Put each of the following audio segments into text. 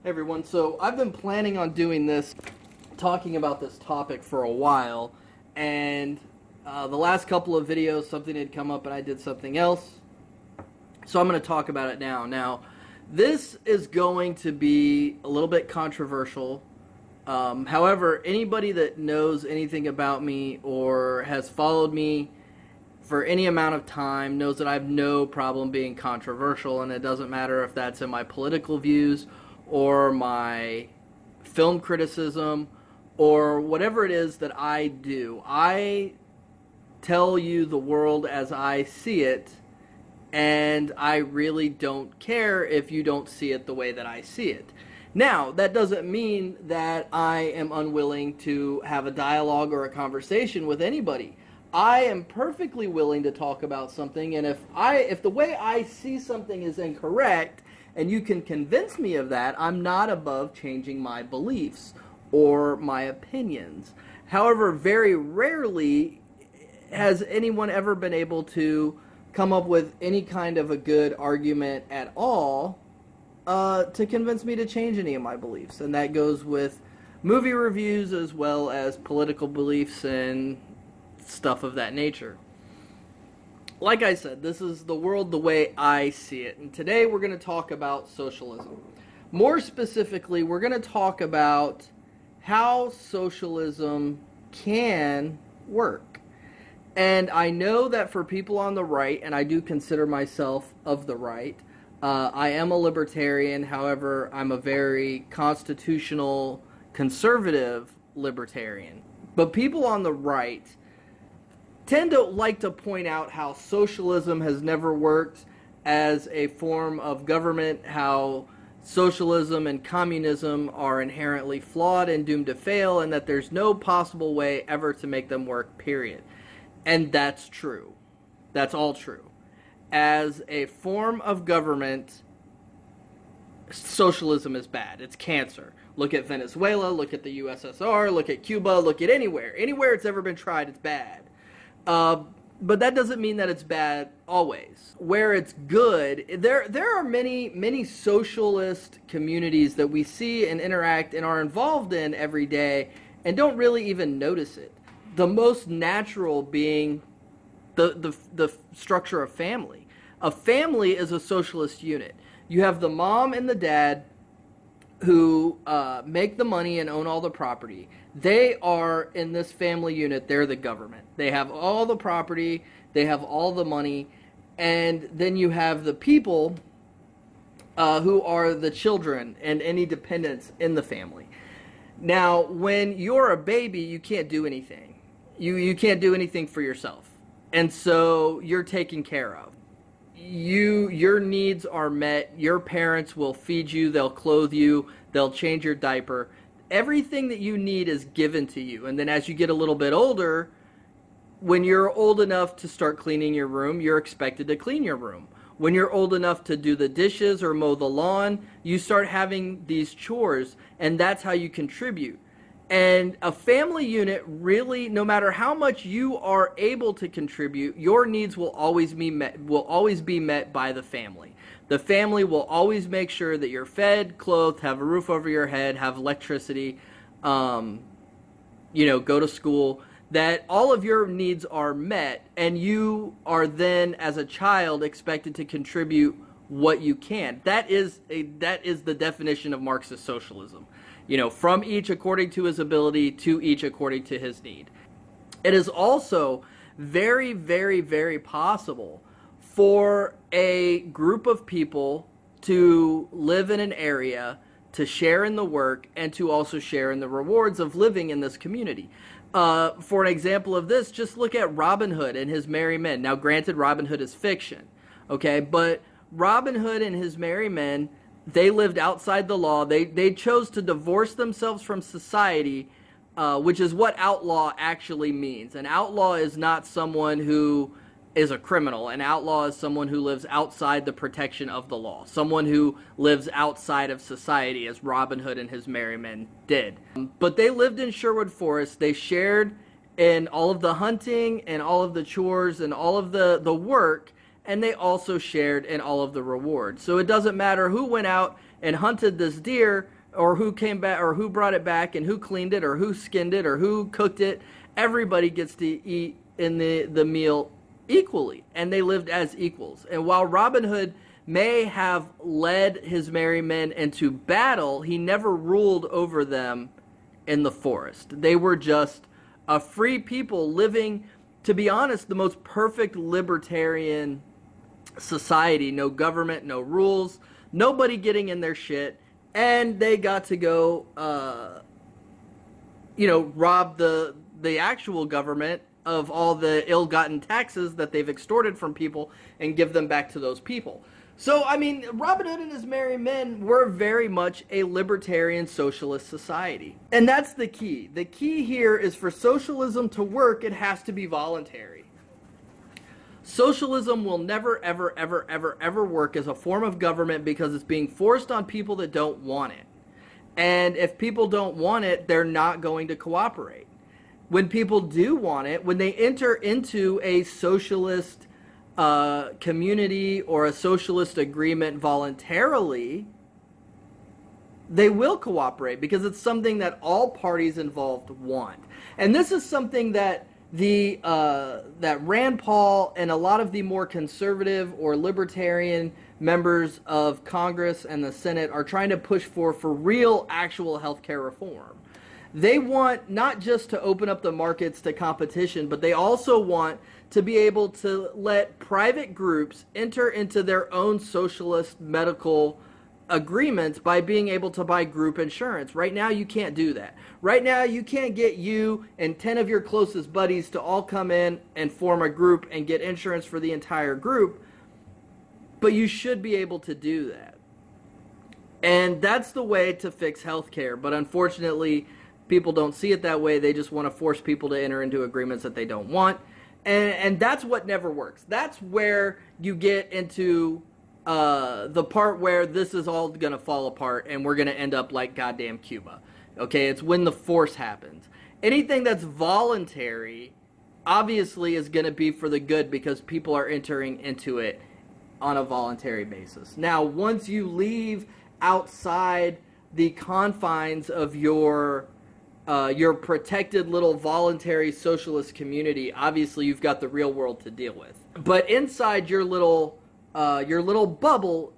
Hey everyone, so I've been planning on doing this, talking about this topic for a while, and the last couple of videos something had come up and I did something else, so I'm going to talk about it now. Now, this is going to be a little bit controversial. However, anybody that knows anything about me or has followed me for any amount of time knows that I have no problem being controversial, and it doesn't matter if that's in my political views or my film criticism or whatever it is that I do. I tell you the world as I see it, and I really don't care if you don't see it the way that I see it. Now, that doesn't mean that I am unwilling to have a dialogue or a conversation with anybody. I am perfectly willing to talk about something, and if the way I see something is incorrect, and you can convince me of that, I'm not above changing my beliefs or my opinions. However, very rarely has anyone ever been able to come up with any kind of a good argument at all to convince me to change any of my beliefs. And that goes with movie reviews as well as political beliefs and stuff of that nature. Like I said, this is the world the way I see it. And today we're going to talk about socialism. More specifically, we're going to talk about how socialism can work. And I know that for people on the right, and I do consider myself of the right, I am a libertarian. However, I'm a very constitutional, conservative libertarian. But people on the right tend to like to point out how socialism has never worked as a form of government, how socialism and communism are inherently flawed and doomed to fail, and that there's no possible way ever to make them work, period. And that's true. That's all true. As a form of government, socialism is bad. It's cancer. Look at Venezuela, look at the USSR, look at Cuba, look at anywhere. Anywhere it's ever been tried, it's bad. But that doesn't mean that it's bad always. Where it's good, there are many socialist communities that we see and interact and are involved in every day and don't really even notice it. The most natural being the structure of family. A family is a socialist unit. You have the mom and the dad who make the money and own all the property. They are, in this family unit, they're the government. They have all the property, they have all the money, and then you have the people who are the children and any dependents in the family. Now, when you're a baby, you can't do anything. You can't do anything for yourself. And so you're taken care of. Your needs are met. Your parents will feed you, they'll clothe you, they'll change your diaper. Everything that you need is given to you. And then as you get a little bit older, when you're old enough to start cleaning your room, you're expected to clean your room. When you're old enough to do the dishes or mow the lawn, you start having these chores, and that's how you contribute. And a family unit really, no matter how much you are able to contribute, your needs will always be met by the family. The family will always make sure that you're fed, clothed, have a roof over your head, have electricity, go to school, that all of your needs are met, and you are then, as a child, expected to contribute what you can. That is the definition of Marxist socialism. From each according to his ability, to each according to his need. It is also very, very, very possible for a group of people to live in an area, to share in the work, and to also share in the rewards of living in this community. For an example of this, just look at Robin Hood and his merry men. Now, granted, Robin Hood is fiction, okay? But Robin Hood and his merry men, they lived outside the law. They chose to divorce themselves from society, which is what outlaw actually means. An outlaw is not someone who is a criminal. An outlaw is someone who lives outside the protection of the law. Someone who lives outside of society, as Robin Hood and his merry men did. But they lived in Sherwood Forest. They shared in all of the hunting and all of the chores and all of the work, and they also shared in all of the rewards. So it doesn't matter who went out and hunted this deer, or who came back, or who brought it back, and who cleaned it, or who skinned it, or who cooked it. Everybody gets to eat in the meal equally, and they lived as equals. And while Robin Hood may have led his merry men into battle, he never ruled over them in the forest. They were just a free people living, to be honest, the most perfect libertarian society. No government, no rules, nobody getting in their shit, and they got to go, rob the actual government of all the ill-gotten taxes that they've extorted from people and give them back to those people. So, I mean, Robin Hood and his merry men were very much a libertarian socialist society. And that's the key. The key here is for socialism to work, it has to be voluntary. Socialism will never, ever, ever, ever, ever work as a form of government because it's being forced on people that don't want it. And if people don't want it, they're not going to cooperate. When people do want it, when they enter into a socialist community or a socialist agreement voluntarily, they will cooperate because it's something that all parties involved want. And this is something that that Rand Paul and a lot of the more conservative or libertarian members of Congress and the Senate are trying to push for real, actual healthcare reform. They want not just to open up the markets to competition, but they also want to be able to let private groups enter into their own socialist medical agreements by being able to buy group insurance. Right now, you can't do that. Right now, you can't get you and 10 of your closest buddies to all come in and form a group and get insurance for the entire group, but you should be able to do that. And that's the way to fix healthcare, but unfortunately, people don't see it that way. They just want to force people to enter into agreements that they don't want. And that's what never works. That's where you get into the part where this is all going to fall apart and we're going to end up like goddamn Cuba. Okay, it's when the force happens. Anything that's voluntary obviously is going to be for the good because people are entering into it on a voluntary basis. Now, once you leave outside the confines of your protected little voluntary socialist community, obviously you've got the real world to deal with. But inside your little bubble,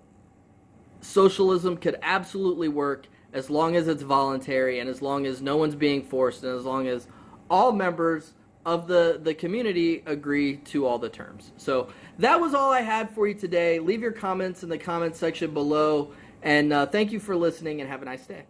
socialism could absolutely work as long as it's voluntary and as long as no one's being forced and as long as all members of the community agree to all the terms. So that was all I had for you today. Leave your comments in the comment section below, and thank you for listening and have a nice day.